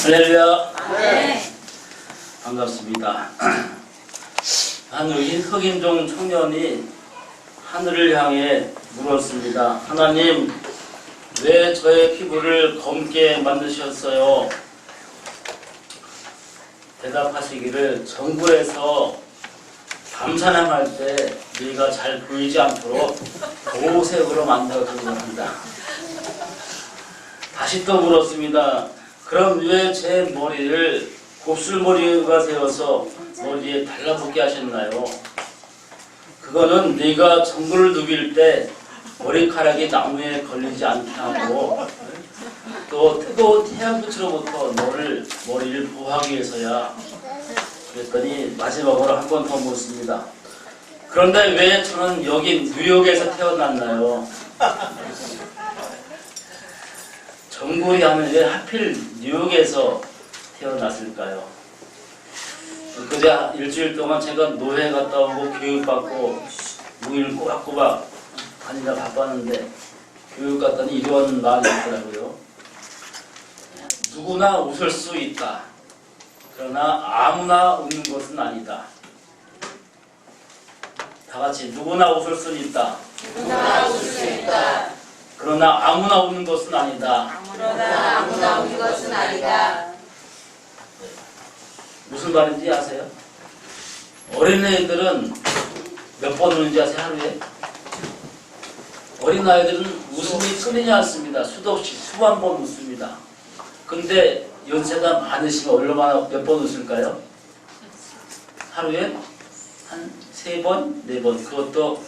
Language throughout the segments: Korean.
할렐루야. 네. 반갑습니다. 한 흑인종 청년이 하늘을 향해 물었습니다. 하나님, 왜 저의 피부를 검게 만드셨어요? 대답하시기를, 정부에서 밤사냥할 때 네가 잘 보이지 않도록 보호색으로 만들어준 겁니다. 다시 또 물었습니다. 그럼 왜 제 머리를 곱슬머리가 되어서 머리에 달라붙게 하셨나요? 그거는 네가 정글을 누빌 때 머리카락이 나무에 걸리지 않게 하고 또 뜨거운 태양빛으로부터 너를 머리를 보호하기 위해서야. 그랬더니 마지막으로 한 번 더 묻습니다. 그런데 왜 저는 여기 뉴욕에서 태어났나요? 정글이 하면 왜 하필 뉴욕에서 태어났을까요? 그제 일주일 동안 제가 노회 갔다 오고 교육받고 무일 꼬박꼬박 다니다 바빴는데 교육 갔더니 이런 말이 있더라고요. 누구나 웃을 수 있다. 그러나 아무나 웃는 것은 아니다. 다 같이 누구나 웃을 수 있다. 누구나 웃을 수 있다. 그러나 아무나 웃는 것은 아니다. 그러나 아무나 웃는 것은 아니다. 무슨 말인지 아세요? 어린애들은 몇 번 우는지 아세요? 하루에? 어린아이들은 웃음이 끊이지 않습니다. 수도 없이 수만 번 웃습니다. 근데 연세가 많으시면 얼마나 몇 번 웃을까요? 하루에 한 3번, 4번. 그것도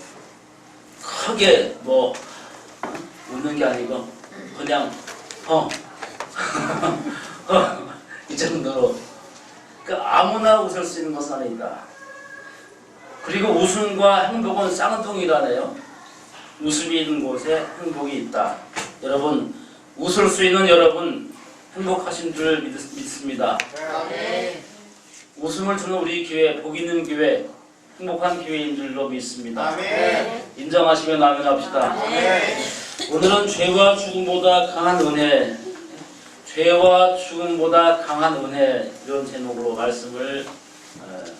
크게 웃는 게 아니고 그냥 이 정도로. 그러니까 아무나 웃을 수 있는 것은 아니다. 그리고 웃음과 행복은 쌍통이라네요. 웃음이 있는 곳에 행복이 있다. 여러분, 웃을 수 있는 여러분 행복하신 줄 믿습니다. 네. 웃음을 주는 우리 교회, 복 있는 교회, 행복한 교회인 줄로 믿습니다. 네. 인정하시면 아멘 합시다. 네. 오늘은 죄와 죽음보다 강한 은혜, 죄와 죽음보다 강한 은혜, 이런 제목으로 말씀을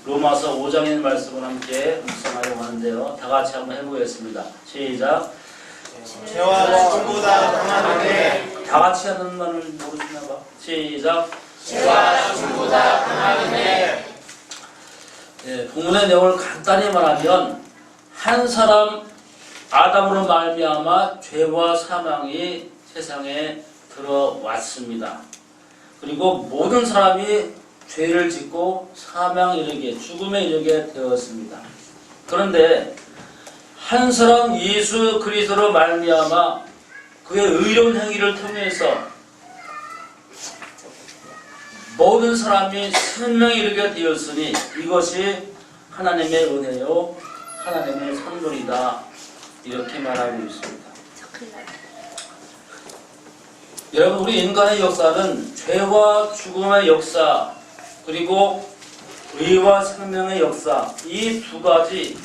로마서 5장의 말씀을 함께 묵상하려고 하는데요. 다 같이 한번 해보겠습니다. 시작. 죄와 죽음보다 강한 은혜. 다 같이 하는 말을 모르시나 봐. 시작. 죄와 죽음보다 강한 은혜. 본문의 내용을 간단히 말하면 한 사람 아담으로 말미암아 죄와 사망이 세상에 들어왔습니다. 그리고 모든 사람이 죄를 짓고 사망에 이르게, 죽음에 이르게 되었습니다. 그런데 한 사람 예수 그리스도로 말미암아 그의 의로운 행위를 통해서 모든 사람이 생명에 이르게 되었으니 이것이 하나님의 은혜요 하나님의 선물이다, 이렇게 말하고 있습니다. 여러분, 우리 인간의 역사는 죄와 죽음의 역사 그리고 의와 생명의 역사, 이 두 가지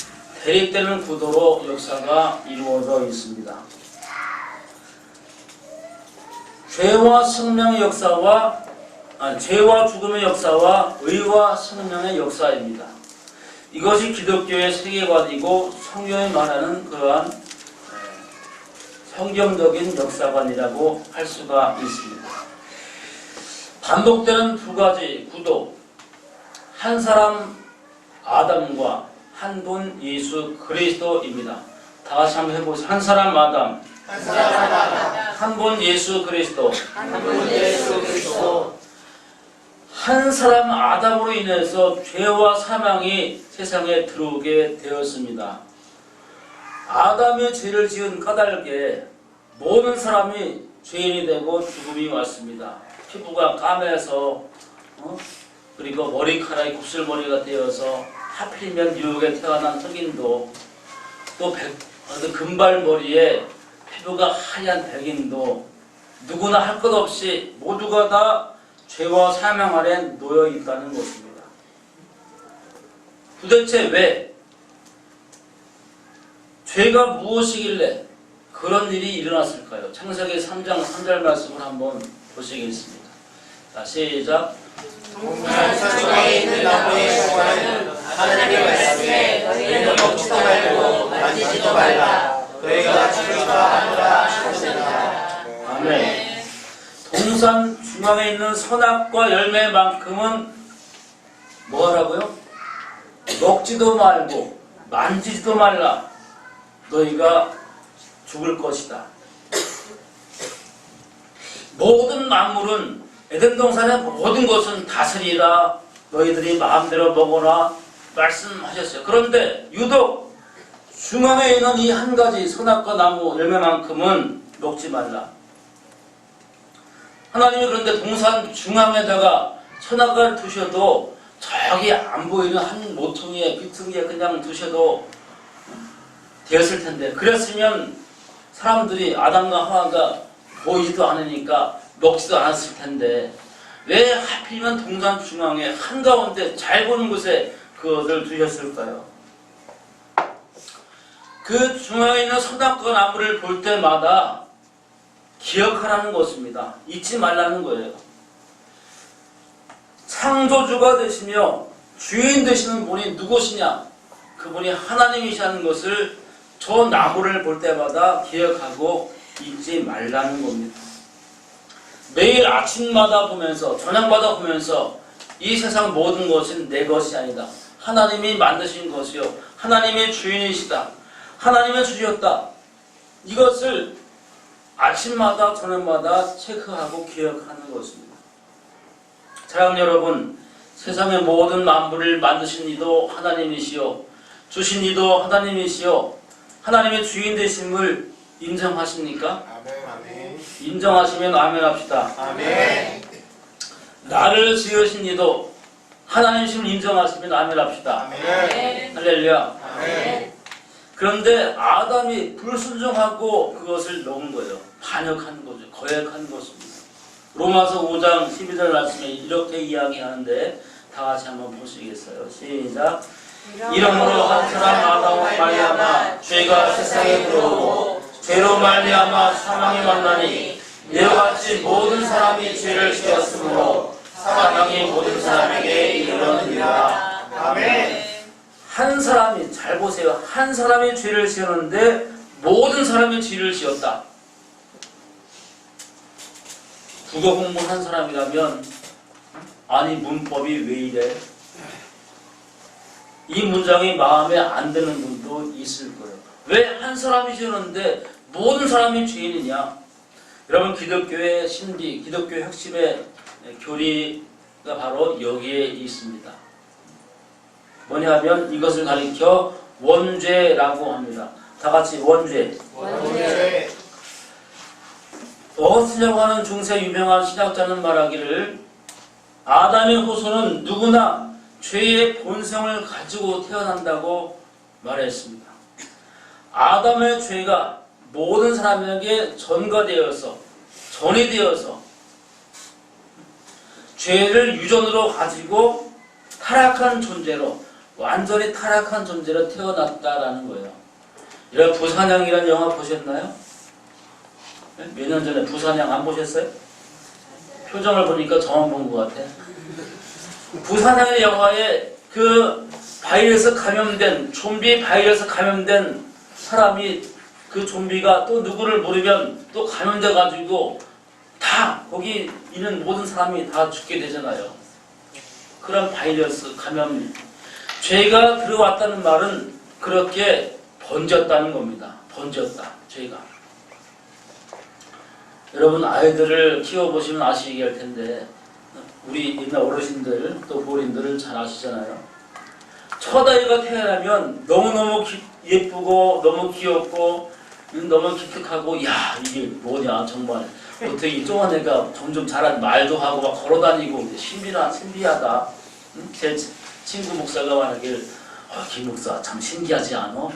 대립되는 구도로 역사가 이루어져 있습니다. 죄와 생명의 역사와 죄와 죽음의 역사와 의와 생명의 역사입니다. 이것이 기독교의 세계관이고 성경이 말하는 그러한 성경적인 역사관이라고 할 수가 있습니다. 반복되는 두 가지 구도, 한 사람 아담과 한 분 예수 그리스도입니다. 다 같이 한번 해보세요. 한 사람 아담, 한 분 예수 그리스도. 한 분 예수 그리스도. 한 사람 아담으로 인해서 죄와 사망이 세상에 들어오게 되었습니다. 아담이 죄를 지은 까닭에 모든 사람이 죄인이 되고 죽음이 왔습니다. 피부가 까매서 그리고 머리카락이 곱슬머리가 되어서 하필이면 뉴욕에 태어난 흑인도, 또 금발머리에 피부가 하얀 백인도, 누구나 할 것 없이 모두가 다 죄와 사망 아래 놓여 있다는 것입니다. 도대체 왜? 죄가 무엇이길래 그런 일이 일어났을까요? 창세기 3장 3절 말씀을 한번 보시겠습니다. 자, 시작. 동산중앙에 있는 나무의 성과는 하나님의 말씀에 너희는 먹지도 말고 만지지도 말라. 너희가 죽을까 하노라 하시니라. 아멘. 동산 중앙에 있는 선악과 열매만큼은 뭐라고요? 먹지도 말고 만지지도 말라. 너희가 죽을 것이다. 모든 만물은 에덴 동산의 모든 것은 다스리라. 너희들이 마음대로 먹어라 말씀하셨어요. 그런데 유독 중앙에 있는 이 한 가지 선악과 나무 열매만큼은 먹지 말라. 하나님이 그런데 동산 중앙에다가 선악과를 두셔도 저기 안 보이는 한 모퉁이에 비퉁이에 그냥 두셔도 되었을 텐데, 그랬으면 사람들이 아담과 하와가 보이지도 않으니까 먹지도 않았을 텐데 왜 하필이면 동산 중앙에 한가운데 잘 보는 곳에 그것을 두셨을까요? 그 중앙에 있는 선악과 나무를 볼 때마다 기억하라는 것입니다. 잊지 말라는 거예요. 창조주가 되시며 주인 되시는 분이 누구시냐? 그분이 하나님이시라는 것을 저 나무를 볼 때마다 기억하고 잊지 말라는 겁니다. 매일 아침마다 보면서 저녁마다 보면서 이 세상 모든 것은 내 것이 아니다. 하나님이 만드신 것이요. 하나님의 주인이시다. 하나님의 주셨다. 이것을 아침마다 저녁마다 체크하고 기억하는 것입니다. 사랑하는 여러분, 세상의 모든 만물을 만드신 이도 하나님이시요, 주신 이도 하나님이시요, 하나님의 주인 되심을 인정하십니까? 아멘. 인정하시면 아멘 합시다. 아멘. 나를 지으신 이도 하나님이심을 인정하시면 아멘 합시다. 아멘. 할렐루야. 아멘. 그런데 아담이 불순종하고 그것을 먹은 거예요. 반역한 거죠. 거역한 것입니다. 로마서 5장 12절 말씀에 이렇게 이야기하는데 다 같이 한번 보시겠어요? 시작. 이러므로 한 사람 아담 말미암아 죄가 세상에 들어오고 죄로 말미암아 사망이 만나니 이와 같이 모든 사람이 죄를 지었으므로 사망이 모든 사람에게 이르렀느니라. 아멘. 한 사람이, 잘 보세요. 한 사람이 죄를 지었는데 모든 사람이 죄를 지었다. 국어 공부한 사람이라면 아니 문법이 왜 이래? 이 문장이 마음에 안 드는 분도 있을 거예요. 왜 한 사람이 지었는데 모든 사람이 죄인이냐? 여러분, 기독교의 신비, 기독교의 핵심의 교리가 바로 여기에 있습니다. 뭐냐 하면 이것을 가리켜 원죄라고 합니다. 다 같이 원죄. 원죄. 어스려고 하는 중세 유명한 신학자는 말하기를 아담의 후손은 누구나 죄의 본성을 가지고 태어난다고 말했습니다. 아담의 죄가 모든 사람에게 전가되어서, 전이 되어서 죄를 유전으로 가지고 타락한 존재로, 완전히 타락한 존재로 태어났다라는 거예요. 여러분, 부산행이라는 영화 보셨나요? 몇 년 전에 부산행 안 보셨어요? 표정을 보니까 저만 본 것 같아. 부산행의 영화에 그 바이러스 감염된, 좀비 바이러스 감염된 사람이, 그 좀비가 또 누구를 모르면 또 감염돼가지고 다 거기 있는 모든 사람이 다 죽게 되잖아요. 그런 바이러스 감염, 죄가 들어왔다는 말은 그렇게 번졌다는 겁니다. 번졌다, 죄가. 여러분, 아이들을 키워보시면 아시게 할 텐데 우리 옛날 어르신들 또 부모님들을 잘 아시잖아요. 첫 아이가 태어나면 너무너무 예쁘고 너무 귀엽고 너무 기특하고, 야, 이게 뭐냐 정말, 어떻게 이 조그만 애가 점점 자란, 말도 하고 막 걸어다니고 신비하다. 제 친구 목사가 말하길, 김 목사 참 신기하지 않아?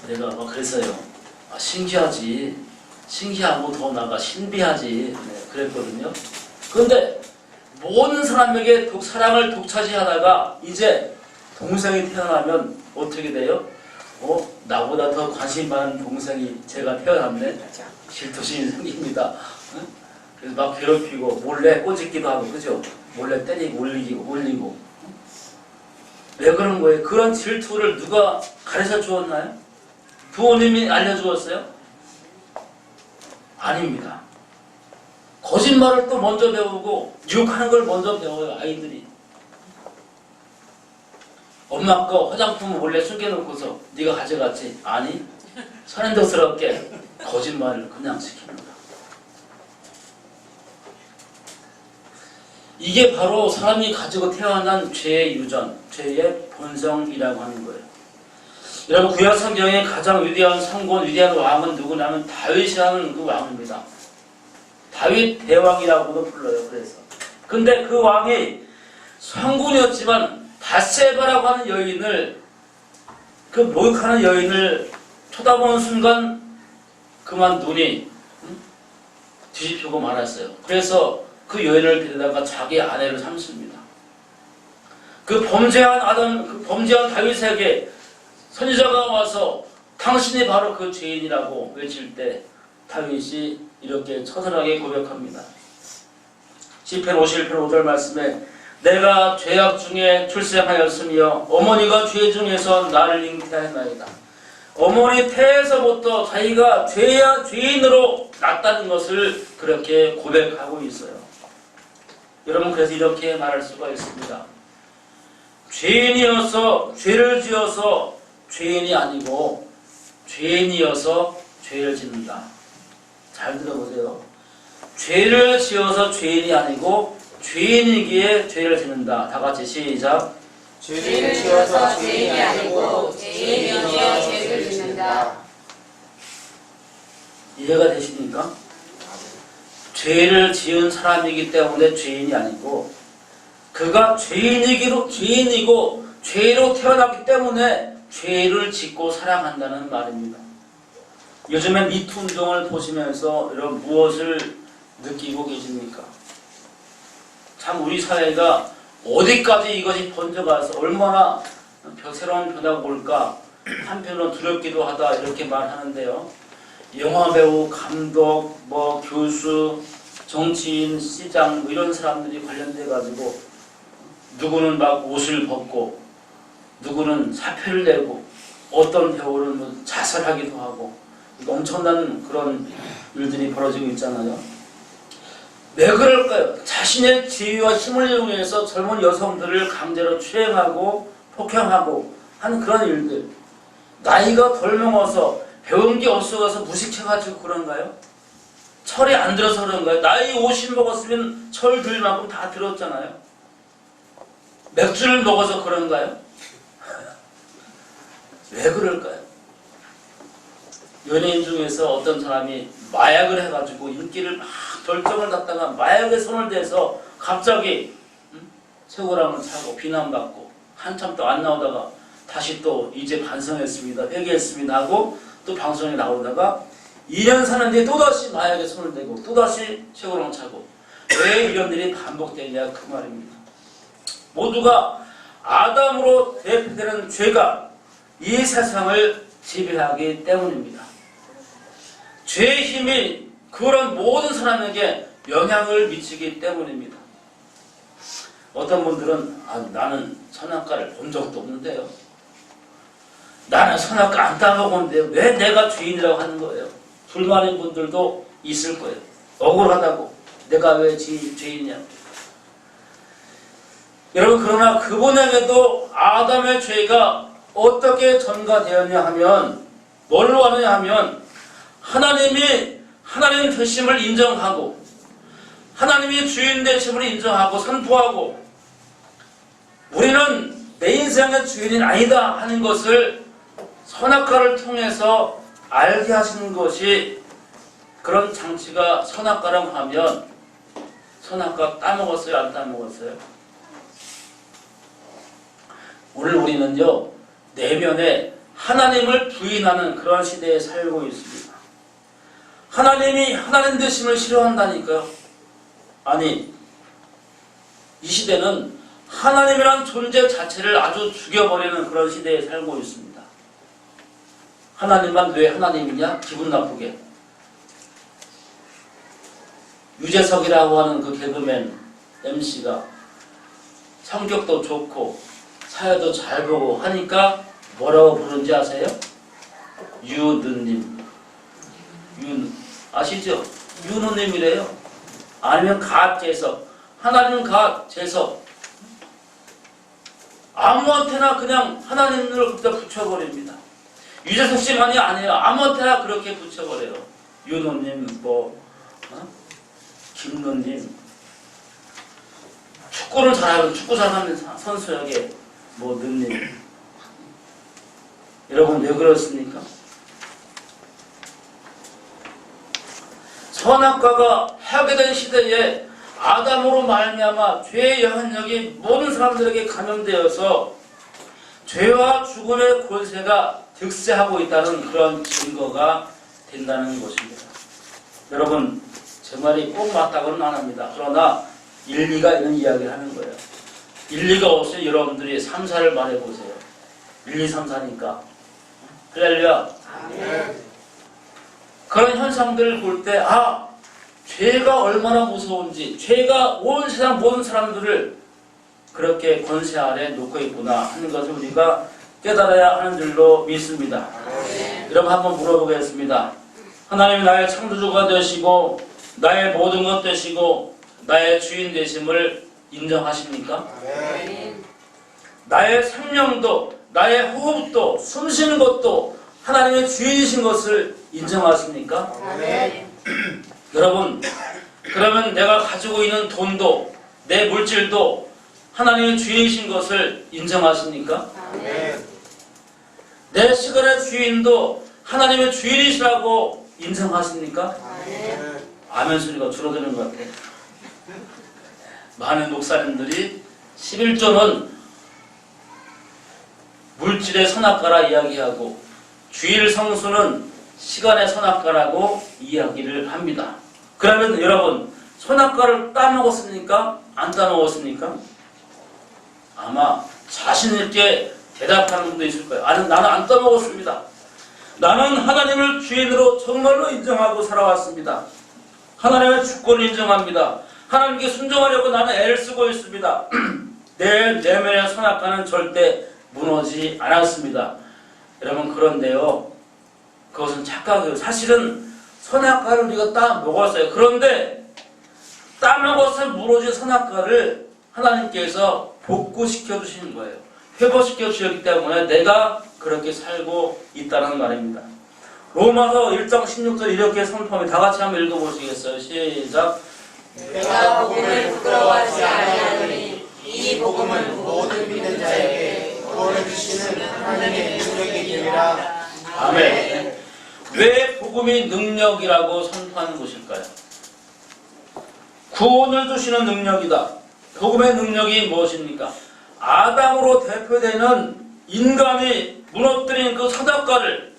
내가 막 그랬어요. 신기하지. 신기하고 더 나아가 신비하지. 네, 그랬거든요. 그런데 모든 사람에게 사랑을 독차지하다가 이제 동생이 태어나면 어떻게 돼요? 나보다 더 관심 많은 동생이 제가 태어났네. 질투심이 생깁니다. 그래서 막 괴롭히고 몰래 꼬집기도 하고, 그죠? 몰래 때리고 올리고. 왜 그런 거예요? 그런 질투를 누가 가르쳐 주었나요? 부모님이 알려주었어요? 아닙니다. 거짓말을 또 먼저 배우고 유혹하는 걸 먼저 배워요, 아이들이. 엄마 거 화장품을 몰래 숨겨놓고서 네가 가져갔지? 아니, 선행덕스럽게 거짓말을 그냥 시킵니다. 이게 바로 사람이 가지고 태어난 죄의 유전, 죄의 본성이라고 하는 거예요. 여러분, 구약 성경의 가장 위대한 성공, 위대한 왕은 누구냐면 다윗이라는 그 왕입니다. 다윗 대왕이라고도 불러요. 그래서 근데 그 왕이 성군이었지만 밧세바라고 하는 여인을, 그 목욕하는 여인을 쳐다보는 순간 그만 눈이 뒤집히고 말았어요. 그래서 그 여인을 데려다가 자기 아내를 삼습니다. 그 범죄한 다윗에게 선지자가 와서 당신이 바로 그 죄인이라고 외칠 때 다윗이 이렇게 처절하게 고백합니다. 시편 51편 5절 말씀에 내가 죄악 중에 출생하였으며 어머니가 죄 중에서 나를 잉태하였나이다. 어머니 태에서부터 자기가 죄인으로 났다는 것을 그렇게 고백하고 있어요. 여러분, 그래서 이렇게 말할 수가 있습니다. 죄인이어서 죄를 지어서 죄인이 아니고 죄인이어서 죄를 짓는다. 잘 들어보세요. 죄를 지어서 죄인이 아니고 죄인이기에 죄를 짓는다. 다 같이 시작. 죄를 지어서 죄인이 아니고 죄인이기에 죄를 짓는다. 이해가 되십니까? 죄를 지은 사람이기 때문에 죄인이 아니고 그가 죄인이고 죄로 태어났기 때문에 죄를 짓고 살아간다는 말입니다. 요즘에 미투 운동을 보시면서 여러분 무엇을 느끼고 계십니까? 참 우리 사회가 어디까지 이것이 번져가서 얼마나 새로운 변화가 올까 한편으로는 두렵기도 하다 이렇게 말하는데요. 영화배우, 감독, 교수, 정치인, 시장 이런 사람들이 관련돼 가지고 누구는 막 옷을 벗고 누구는 사표를 내고 어떤 배우는 자살하기도 하고 엄청난 그런 일들이 벌어지고 있잖아요. 왜 그럴까요? 자신의 지위와 힘을 이용해서 젊은 여성들을 강제로 추행하고 폭행하고 하는 그런 일들. 나이가 덜 먹어서 배운 게 없어서 무식해가지고 그런가요? 철이 안 들어서 그런가요? 나이 50 먹었으면 철 들 만큼 다 들었잖아요. 맥주를 먹어서 그런가요? 왜 그럴까요? 연예인 중에서 어떤 사람이 마약을 해가지고 인기를 막 결정을 갖다가 마약에 손을 대서 갑자기 쇠고랑을 차고 비난받고 한참 또 안 나오다가 다시 또 이제 반성했습니다, 회개했습니다 하고 또 방송에 나오다가 2년 사는 뒤에 또다시 마약에 손을 대고 또다시 쇠고랑을 차고 왜 이런 일이 반복되냐 그 말입니다. 모두가 아담으로 대표되는 죄가 이 세상을 지배하기 때문입니다. 죄의 힘이 그런 모든 사람에게 영향을 미치기 때문입니다. 어떤 분들은 나는 선악과를 본 적도 없는데요. 나는 선악과 안 따먹었는데 왜 내가 죄인이라고 하는 거예요. 불만인 분들도 있을 거예요. 억울하다고. 내가 왜 죄인이냐. 여러분, 그러나 그분에게도 아담의 죄가 어떻게 전가되었냐 하면 뭘로 하느냐 하면 하나님이 하나님 되심을 인정하고 하나님이 주인 되심을 인정하고 선포하고 우리는 내 인생의 주인이 아니다 하는 것을 선악과를 통해서 알게 하시는 것이 그런 장치가 선악과라고 하면 선악과 따먹었어요? 안 따먹었어요? 오늘 우리는요 내면에 하나님을 부인하는 그런 시대에 살고 있습니다. 하나님이 하나님 되심을 싫어한다니까요. 아니, 이 시대는 하나님이란 존재 자체를 아주 죽여버리는 그런 시대에 살고 있습니다. 하나님만 왜 하나님이냐? 기분 나쁘게. 유재석이라고 하는 그 개그맨 MC가 성격도 좋고 사회도 잘 보고 하니까 뭐라고 부르는지 아세요? 유느님. 아시죠? 유느님이래요. 아니면 갓재석. 하나님 갓재석. 아무한테나 그냥 하나님을 그때 붙여버립니다. 유재석 씨만이 아니에요. 아무한테나 그렇게 붙여버려요. 유느님, 김느님. 축구를 잘하는 축구 잘하는 선수에게 느님. 여러분 왜 그렇습니까? 선악과가 해하게 시대에 아담으로 말미암아 죄의 영향력이 모든 사람들에게 감염되어서 죄와 죽음의 권세가 득세하고 있다는 그런 증거가 된다는 것입니다. 여러분 제 말이 꼭 맞다고는 안 합니다. 그러나 일리가 있는 이야기를 하는 거예요. 일리가 없으면 여러분들이 3, 4를 말해보세요. 1, 2, 3, 4니까. 할렐루야. 그런 현상들을 볼 때 죄가 얼마나 무서운지, 죄가 온 세상 모든 사람들을 그렇게 권세 아래 놓고 있구나 하는 것을 우리가 깨달아야 하는 줄로 믿습니다. 여러분 한번 물어보겠습니다. 하나님이 나의 창조주가 되시고 나의 모든 것 되시고 나의 주인 되심을 인정하십니까? 나의 생명도 나의 호흡도 숨쉬는 것도 하나님의 주인이신 것을 인정하십니까? 여러분 그러면 내가 가지고 있는 돈도 내 물질도 하나님의 주인이신 것을 인정하십니까? 내 시간의 주인도 하나님의 주인이시라고 인정하십니까? 아멘 소리가 줄어드는 것 같아요. 많은 목사님들이 11조는 물질의 선악과라 이야기하고 주일 성수는 시간의 선악과라고 이야기를 합니다. 그러면 여러분 선악과를 따먹었습니까? 안 따먹었습니까? 아마 자신 있게 대답하는 분도 있을 거예요. 나는 안 따먹었습니다. 나는 하나님을 주인으로 정말로 인정하고 살아왔습니다. 하나님의 주권을 인정합니다. 하나님께 순종하려고 나는 애를 쓰고 있습니다. 내 내면의 선악과는 절대 무너지지 않았습니다. 여러분 그런데요, 그것은 착각이에요. 사실은 선악과를 우리가 따먹었어요. 그런데 따먹어서 무너진 선악과를 하나님께서 복구시켜 주시는 거예요. 회복시켜 주셨기 때문에 내가 그렇게 살고 있다는 말입니다. 로마서 1장 16절 이렇게 선포합니다. 다 같이 한번 읽어보시겠어요? 시작. 내가 복음을 부끄러워하지 아니하노니 이 복음은 모든 믿는 자에게 구원을 주시는 하나님의 능력이 됨이라. 아멘. 왜 복음이 능력이라고 선포하는 것일까요? 구원을 주시는 능력이다. 복음의 능력이 무엇입니까? 아담으로 대표되는 인간이 무너뜨린 그 선악과를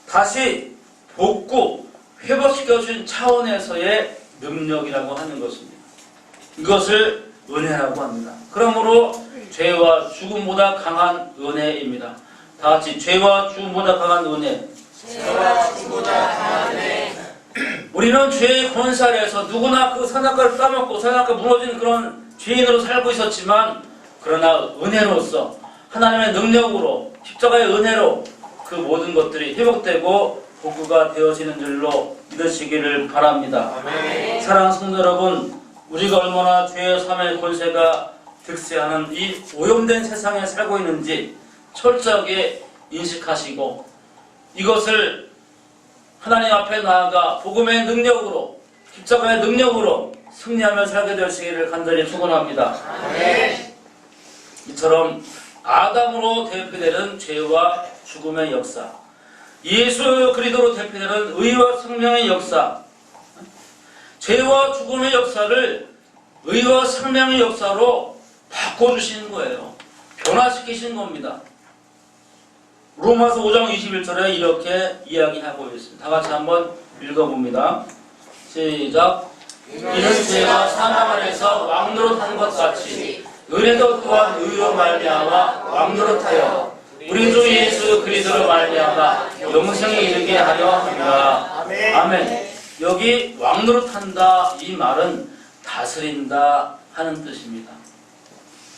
다시 복구, 회복시켜주신 차원에서의 능력이라고 하는 것입니다. 이것을 은혜라고 합니다. 그러므로 죄와 죽음보다 강한 은혜입니다. 다 같이 죄와 죽음보다 강한 은혜. 죄와 죽음보다 강한 은혜. 우리는 죄의 권세 아래에서 누구나 그 선악과를 따먹고 선악과 무너진 그런 죄인으로 살고 있었지만 그러나 은혜로서 하나님의 능력으로 십자가의 은혜로 그 모든 것들이 회복되고 복구가 되어지는 줄로 믿으시기를 바랍니다. 아멘. 사랑하는 성도 여러분, 우리가 얼마나 죄의 삶의 권세가 득세하는 이 오염된 세상에 살고 있는지 철저하게 인식하시고 이것을 하나님 앞에 나아가 복음의 능력으로 십자가의 능력으로 승리하며 살게 되시기를 간절히 축원합니다. 아멘. 이처럼 아담으로 대표되는 죄와 죽음의 역사, 예수 그리스도로 대표되는 의와 생명의 역사, 죄와 죽음의 역사를 의와 생명의 역사로 바꿔주시는 거예요. 변화시키신 겁니다. 로마서 5장 21절에 이렇게 이야기하고 있습니다. 다 같이 한번 읽어봅니다. 시작. 이는 죄가 사망 안에서 왕노릇한 것 같이 은혜도 또한 의로 말미암아 왕노릇하여 우리 주 예수 그리스도로 말미암아 영생에 이르게 하려 합니다. 아멘. 여기 왕노릇한다 이 말은 다스린다 하는 뜻입니다.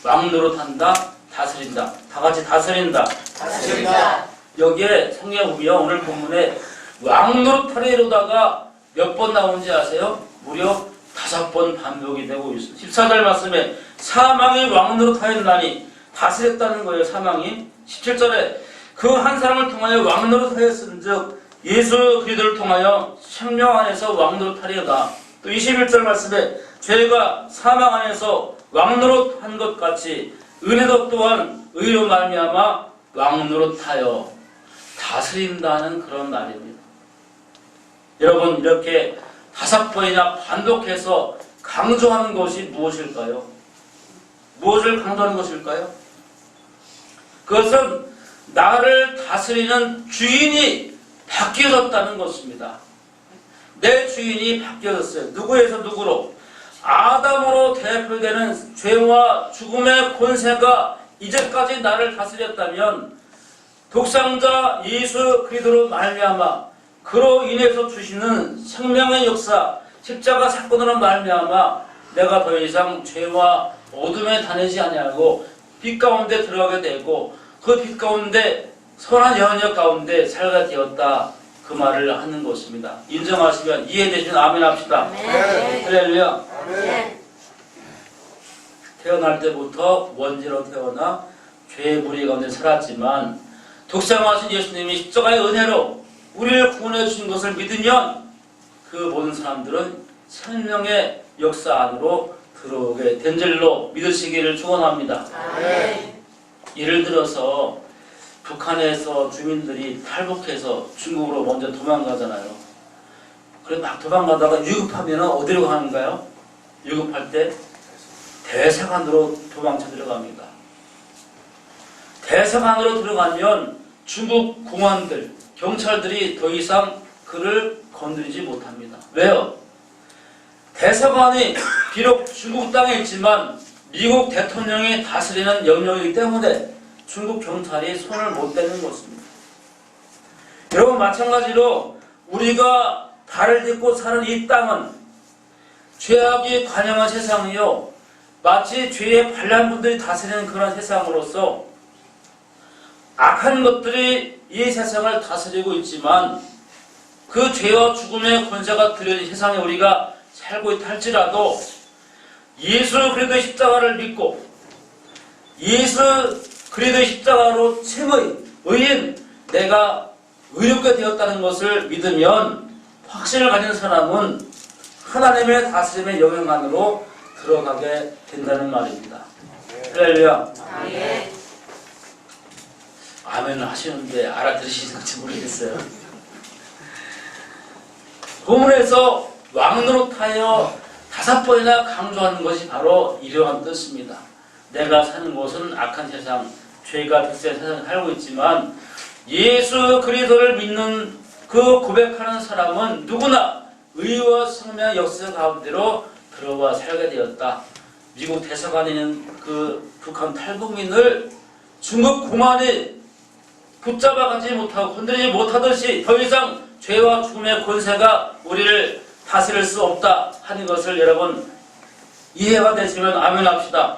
왕노릇한다, 다스린다. 다 같이 다스린다. 다스린다. 여기에 성경 보면 오늘 본문에 왕노릇하리로다가 몇 번 나오는지 아세요? 무려 5번 반복이 되고 있습니다. 14절 말씀에 사망이 왕노릇하였나니 다스렸다는 거예요. 사망이. 17절에 그 한 사람을 통하여 왕노릇하였은즉 예수 그리스도를 통하여 생명 안에서 왕노릇하리로다. 또 21절 말씀에 죄가 사망 안에서 왕노릇한 것 같이 은혜도 또한 의로 말미암아 왕노릇하여 다스린다는 그런 말입니다. 여러분 이렇게 5번이나 반복해서 강조하는 것이 무엇일까요? 무엇을 강조하는 것일까요? 그것은 나를 다스리는 주인이 바뀌어졌다는 것입니다. 내 주인이 바뀌어졌어요. 누구에서 누구로? 아담으로 대표되는 죄와 죽음의 권세가 이제까지 나를 다스렸다면 독생자 예수 그리스도로 말미암아 그로 인해서 주시는 생명의 역사 십자가 사건으로 말미암아 내가 더 이상 죄와 어둠에 다니지 아니하고 빛 가운데 들어가게 되고 그 빛 가운데 선한 영역 가운데 살게 되었다. 그 말을 하는 것입니다. 인정하시면 이해되시면 아멘 합시다. 할렐루야. 태어날 때부터 원죄로 태어나 죄의 무리 가운데 살았지만 독생하신 예수님이 십자가의 은혜로 우리를 구원해 주신 것을 믿으면 그 모든 사람들은 생명의 역사 안으로 들어오게 된 줄로 믿으시기를 축원합니다. 예를 들어서 북한에서 주민들이 탈북해서 중국으로 먼저 도망가잖아요. 그래 막 도망가다가 유급하면 어디로 가는가요? 유급할 때 대사관으로 도망쳐 들어갑니다. 대사관으로 들어가면 중국 공안들, 경찰들이 더 이상 그를 건드리지 못합니다. 왜요? 대사관이 비록 중국 땅에 있지만 미국 대통령이 다스리는 영역이기 때문에 중국 경찰이 손을 못 대는 것입니다. 여러분 마찬가지로 우리가 발을 딛고 사는 이 땅은 죄악이 관영한 세상이요 마치 죄의 반란분들이 다스리는 그런 세상으로서 악한 것들이 이 세상을 다스리고 있지만 그 죄와 죽음의 권세가 들여진 세상에 우리가 살고 있다 할지라도 예수 그리스도의 십자가를 믿고 예수 그리스도의 십자가로 칭의 의인 내가 의롭게 되었다는 것을 믿으면 확신을 가진 사람은 하나님의 다스림의 영역 안으로 들어가게 된다는 말입니다. 할렐루야. 아멘을 하시는데 알아들으시는지 모르겠어요. 본문에서 왕노릇하여 5번이나 강조하는 것이 바로 이러한 뜻입니다. 내가 사는 곳은 악한 세상, 죄가 득세한 세상에 살고 있지만 예수 그리스도를 믿는 그 고백하는 사람은 누구나 의와 생명의 역사 가운데로 들어와 살게 되었다. 미국 대사관에 있는 그 북한 탈북민을 중국 공안이 붙잡아가지 못하고 건드리지 못하듯이 더 이상 죄와 죽음의 권세가 우리를 다스릴 수 없다 하는 것을 여러분 이해가 되시면 아멘 합시다.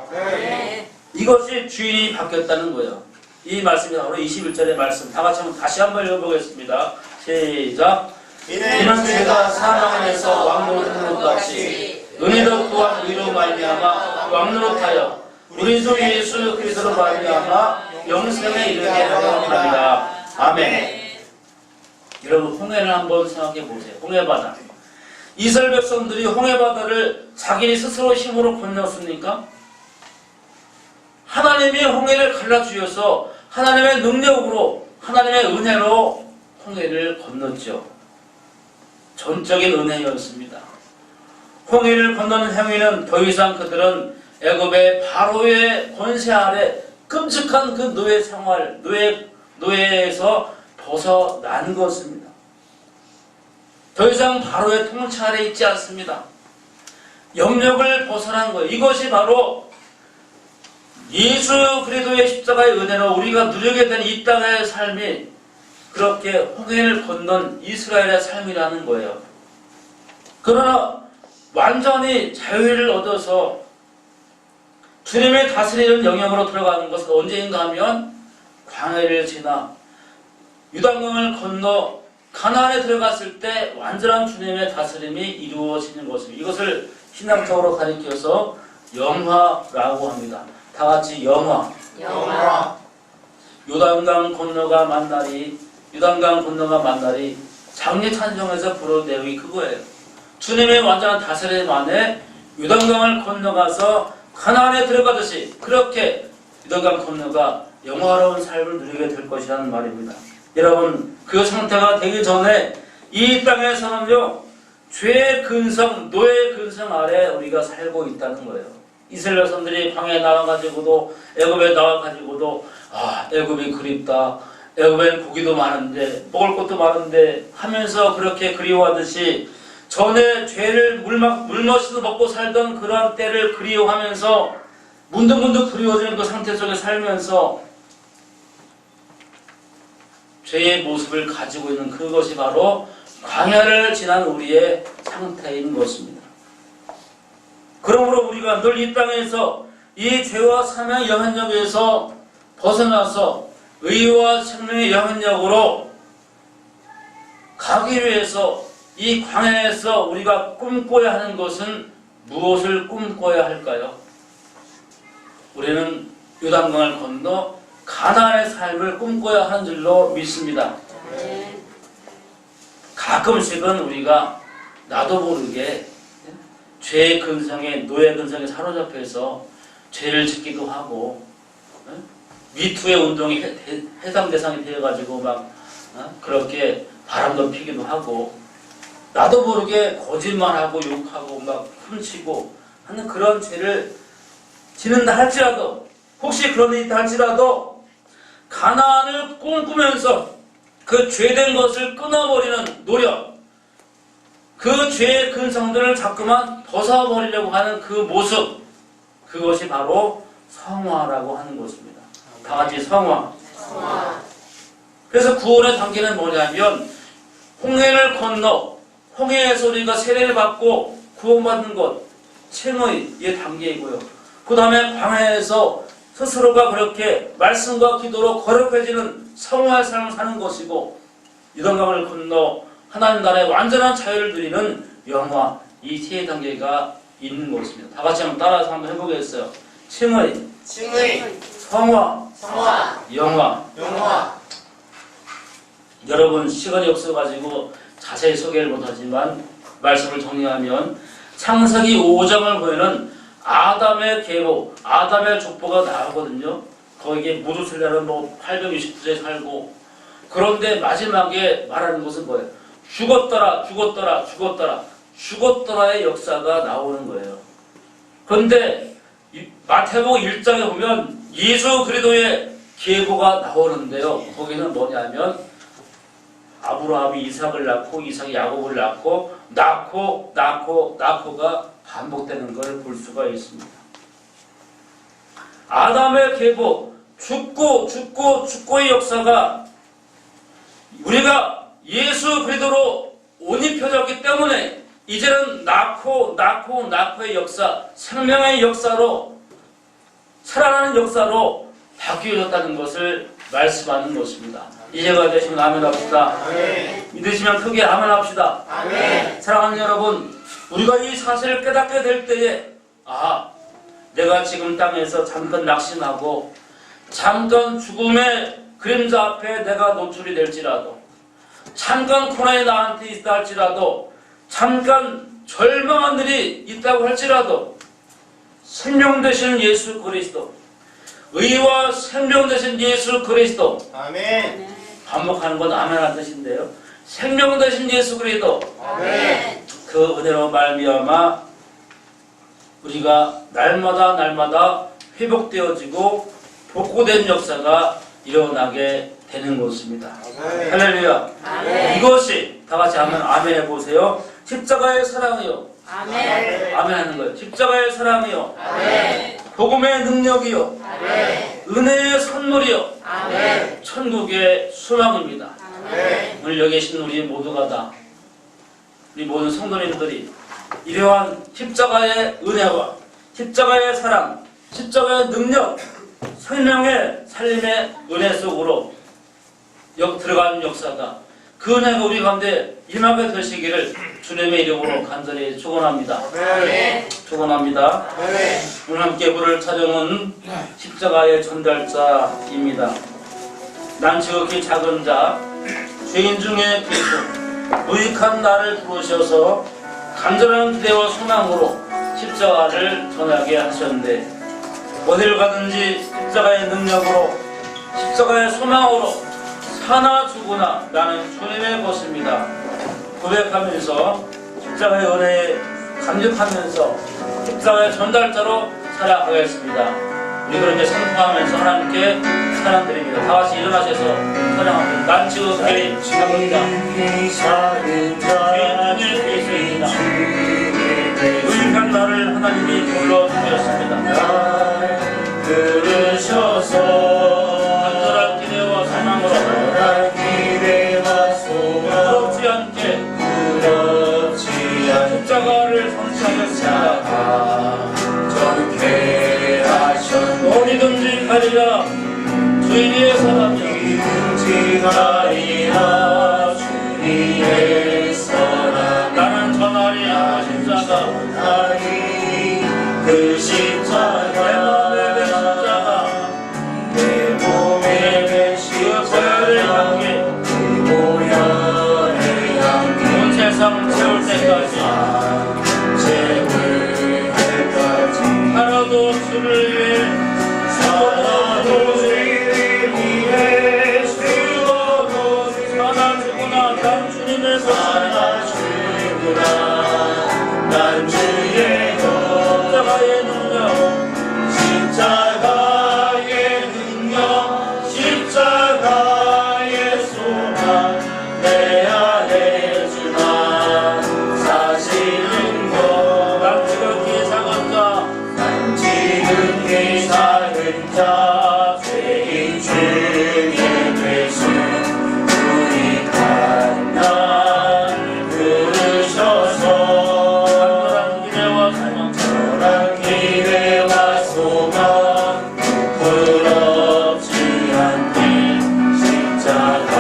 이것이 주인이 바뀌었다는 거예요. 이 말씀이 바로 21절의 말씀. 다 같이 한번 다시 한번 읽어보겠습니다. 시작. 이는 죄가 사망 안에서 왕노릇하는 것 같이 은혜도 또한 의로 말미암아 왕노릇하여 우리 주 예수 그리스도로 말미암아 영생에 이르게 하려 합니다. 아멘. 여러분 홍해를 한번 생각해 보세요. 홍해바다. 이스라엘 백성들이 홍해바다를 자기네 스스로 힘으로 건넜습니까? 하나님이 홍해를 갈라주셔서 하나님의 능력으로 하나님의 은혜로 홍해를 건넜죠. 전적인 은혜였습니다. 홍해를 건너는 행위는 더 이상 그들은 애굽의 바로의 권세 아래 끔찍한 그 노예 생활, 노예에서 벗어난 것입니다. 더 이상 바로의 통치 아래 있지 않습니다. 영역을 벗어난 거예요. 이것이 바로 예수 그리스도의 십자가의 은혜로 우리가 누리게 된 이 땅의 삶이 그렇게 홍해를 건넌 이스라엘의 삶이라는 거예요. 그러나 완전히 자유를 얻어서 주님의 다스리는 영역으로 들어가는 것은 언제인가 하면 광야를 지나 유단강을 건너 가나안에 들어갔을 때 완전한 주님의 다스림이 이루어지는 것입니다. 이것을 신학적으로 가리켜서 영화라고 합니다. 다 같이 영화. 영화. 요단강 건너가 만날이 장례 찬송에서 부르는 내용이 그거예요. 주님의 완전한 다스림 안에 요단강을 건너가서 가나안에 들어가듯이 그렇게 요단강 건너가 영화로운 삶을 누리게 될 것이라는 말입니다. 여러분, 그 상태가 되기 전에 이 땅에서는요, 죄의 근성, 노예의 근성 아래 우리가 살고 있다는 거예요. 이스라엘 백성들이 광야에 나와가지고도, 애굽에 나와가지고도, 애굽이 그립다, 애굽엔 고기도 많은데, 먹을 것도 많은데 하면서 그렇게 그리워하듯이 전에 죄를 물머시도 먹고 살던 그러한 때를 그리워하면서 문득문득 그리워지는 그 상태 속에 살면서 죄의 모습을 가지고 있는 그것이 바로 광야를 지난 우리의 상태인 것입니다. 그러므로 우리가 늘 이 땅에서 이 죄와 사망의 영향력에서 벗어나서 의와 생명의 영향력으로 가기 위해서 이 광야에서 우리가 꿈꿔야 하는 것은 무엇을 꿈꿔야 할까요? 우리는 요단강을 건너 가나안의 삶을 꿈꿔야 하는 줄로 믿습니다. 가끔씩은 우리가 나도 모르게 죄의 근성에, 노예 근성에 사로잡혀서 죄를 짓기도 하고, 미투의 운동이 해당 대상이 되어가지고 막 그렇게 바람도 피기도 하고, 나도 모르게 거짓말하고 욕하고 막 훔치고 하는 그런 죄를 지는다 할지라도, 혹시 그런 일이 있다 할지라도 가나안을 꿈꾸면서 그 죄된 것을 끊어버리는 노력, 그 죄의 근성들을 자꾸만 벗어버리려고 하는 그 모습, 그것이 바로 성화라고 하는 것입니다. 다 같이 성화. 그래서 구원의 단계는 뭐냐면 홍해를 건너 홍해에서 우리가 세례를 받고 구원받는 것, 칭의의 단계이고요. 그 다음에 광야에서 스스로가 그렇게 말씀과 기도로 거룩해지는 성화의 삶을 사는 것이고, 요단강을 건너 하나님 나라의 완전한 자유를 누리는 영화, 이 세 단계가 있는 것입니다. 다 같이 한번 따라서 한번 해보겠어요. 칭의, 성화, 영화. 여러분, 시간이 없어가지고 자세히 소개를 못하지만 말씀을 정리하면 창세기 5장을 보면은 아담의 계보, 아담의 족보가 나오거든요. 거기에 무두슬라는 869세에 살고, 그런데 마지막에 말하는 것은 뭐예요? 죽었더라의 역사가 나오는 거예요. 그런데 마태복음 1장에 보면 예수 그리스도의 계보가 나오는데요. 거기는 뭐냐면 아브라함이 이삭을 낳고 이삭이 야곱을 낳고 낳고가 반복되는 걸 볼 수가 있습니다. 아담의 계보, 죽고의 역사가 우리가 예수 그리스도로 옷 입혀졌기 때문에 이제는 낳고의 역사, 생명의 역사로, 살아나는 역사로 바뀌어졌다는 것을 말씀하는 것입니다. 이해가 되시면 아멘 합시다. 믿으시면 크게 아멘 합시다. 사랑하는 여러분, 우리가 이 사실을 깨닫게 될 때에 내가 지금 땅에서 잠깐 낙심하고 잠깐 죽음의 그림자 앞에 내가 노출이 될지라도, 잠깐 고난이 나한테 있다 할지라도, 잠깐 절망한 일이 있다고 할지라도, 생명 되신 예수 그리스도, 의와 생명 되신 예수 그리스도, 아멘. 반복하는 건 아멘한 뜻인데요. 생명 되신 예수 그리스도, 아멘. 그 은혜로 말미암아 우리가 날마다 회복되어지고 복구된 역사가 일어나게 되는 것입니다. 아멘. 할렐루야. 이것이 다 같이 아멘 해보세요. 십자가의 사랑이요. 아멘. 아멘 하는 거예요. 십자가의 사랑이요. 아멘. 복음의 능력이요. 아멘. 은혜의 선물이요. 아멘. 천국의 소망입니다. 아멘. 오늘 여기 계신 우리 모두가 다, 우리 모든 성도님들이 이러한 십자가의 은혜와 십자가의 사랑, 십자가의 능력, 생명의 살림의 은혜 속으로 들어가는 역사가 그 은혜가 우리 가운데 임하게 되시기를 주님의 이름으로 간절히 축원합니다. 축원합니다. 오늘 함께 부를 찬양은 십자가의 전달자입니다. 난 지극히 작은 자, 죄인 중에 계속 무익한 나를 부르셔서 간절한 기대와 소망으로 십자가를 전하게 하셨는데, 어딜 가든지 십자가의 능력으로, 십자가의 소망으로 사나 죽으나 나는 주님의 것입니다 고백하면서 십자가의 은혜에 감격하면서 십자가의 전달자로 살아가겠습니다. 우리 그렇게 선포하면서 하나님께 찬양드립니다. 다 같이 일어나셔서 찬양합니다. 난 지극히 작은 자, 죄인 중에 계십니다. 유익한 나를 하나님이 불러주셨습니다. 부르셔서 간절한 기대와 소망으로 부럽지 않게 십자가를 선포하겠습니다. 전케 하셨네. 어디든지 가리라 주님의 사랑이여, 어디든지 가리라 주님의 사랑. 나는 전하리 그 십자가, 그 십자가 내 몸에 그 보혈의 향기, 온 세상 채울 때까지 하나도 주를 위해 사나 죽으나 난 주님의 것입니다. 난 주의 십자가의 능력, 십자가의 능력, 십자가의 소망 내 안에 주나 사시는 것. 난 지극히 작은 자, 난 지극히 작은 자, 죄인 중에 되신 유익한 날 부르셔서 간절한 기대와 소망, 부럽지 않게 십자가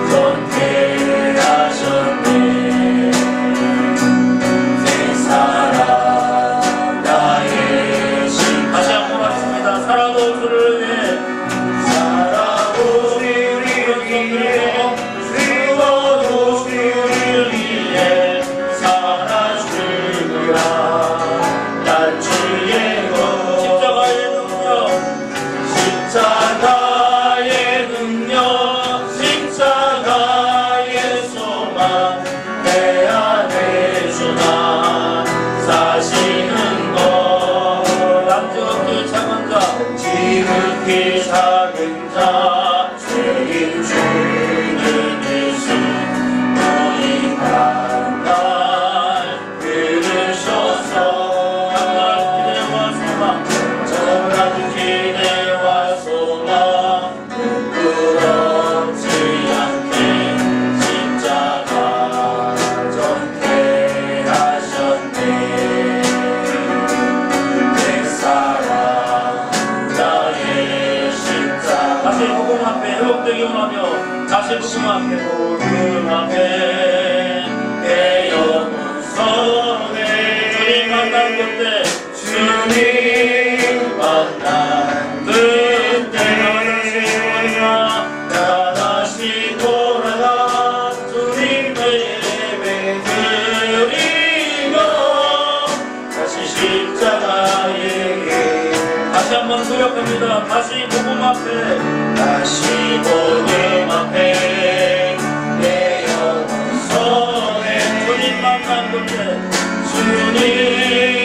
전케하셨네. 내 사랑 나의 십자가. 다시 한번 하겠습니다. 살아도 주를 위해, 살아도 주를 위해, 죽어도 주를 위해 살아 죽으라. 난 주의 것. 십자가의 능력, 십자가의 능력, 십자가의 소망 내 안에 주나 사시는 것. 난 지극히 작은 자, 지극히 작은 자, 죄인 중에 계신 유익한 날 부르셔서 간절한 기대와 소망, 전한 기대와 소망 부끄럽지 않게 십자가 전케하셨네. 내 사랑 나의 십자가. 다시 복음 앞에 회복되기 원하며, 다시 복음 앞에 복음 앞에 내 영혼 속에 주님 만난 그때, 주님 만난 그때 나 다시 돌아가 주님의 예배 드리며 다시 십자가에게 다시 한번 고백합니다. 다시 복음 앞에, 다시 복음 앞에 내 영혼 속에 주님 만난 그때, 주님